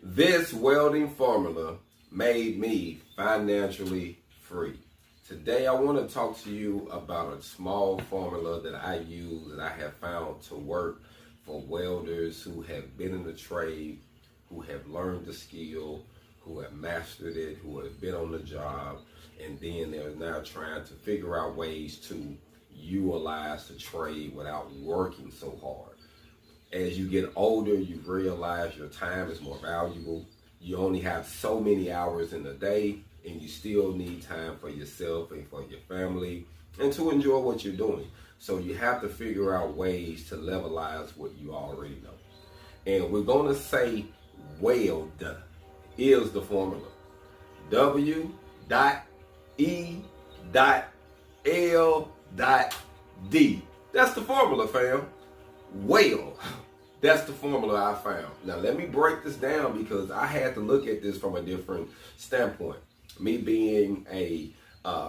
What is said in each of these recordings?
This welding formula made me financially free. Today I want to talk to you about a small formula that I use that I have found to work for welders who have been in the trade, who have learned the skill, who have mastered it, who have been on the job, and then they're now trying to figure out ways to utilize the trade without working so hard. As you get older, you realize your time is more valuable. You only have so many hours in a day, and you still need time for yourself and for your family and to enjoy what you're doing. So you have to figure out ways to levelize what you already know. And we're going to say WELD is the formula. W.E.L.D. That's the formula, fam. WELD. That's the formula I found. Now let me break this down because I had to look at this from a different standpoint. Me being a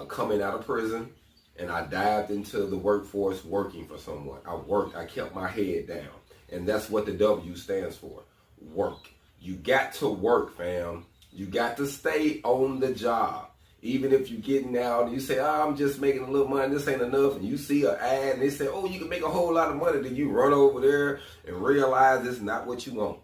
coming out of prison, and I dived into the workforce working for someone. I kept my head down, and that's what the W stands for. Work. You got to work, fam. You got to stay on the job. Even if you're getting out and you say, I'm just making a little money, this ain't enough, and you see an ad and they say, oh, you can make a whole lot of money, then you run over there and realize it's not what you want.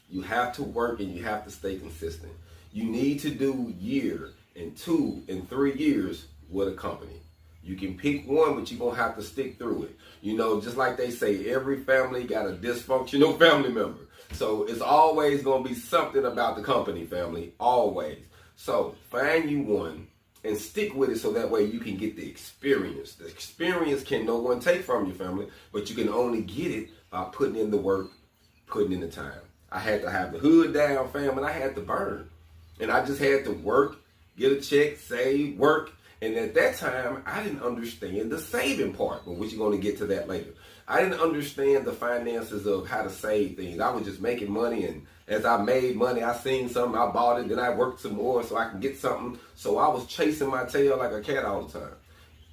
You have to work and you have to stay consistent. You need to do year and 2 and 3 years with a company. You can pick one, but you're going to have to stick through it. You know, just like they say, every family got a dysfunctional family member. So it's always going to be something about the company, family, always. So find you one and stick with it so that way you can get the experience. The experience can no one take from you, family, but you can only get it by putting in the work, putting in the time. I had to have the hood down, fam, and I had to burn. And I just had to work, get a check, save, work. And at that time, I didn't understand the saving part, but we're going to get to that later. I didn't understand the finances of how to save things. I was just making money, and as I made money, I seen something, I bought it, then I worked some more so I can get something. So I was chasing my tail like a cat all the time.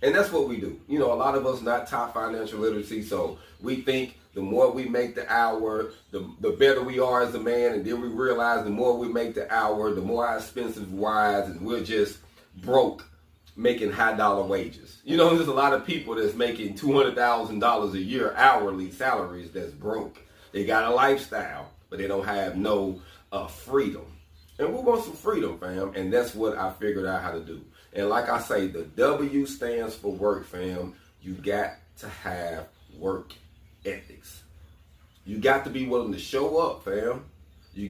And that's what we do. You know, a lot of us not taught financial literacy, so we think the more we make the hour, the better we are as a man, and then we realize the more we make the hour, the more our expenses rise, and we're just broke making high dollar wages. You know, there's a lot of people that's making $200,000 a year hourly salaries that's broke. They got a lifestyle, but they don't have no freedom. And we want some freedom, fam, and that's what I figured out how to do. And like I say, the W stands for work, fam. You got to have work ethics. You got to be willing to show up, fam.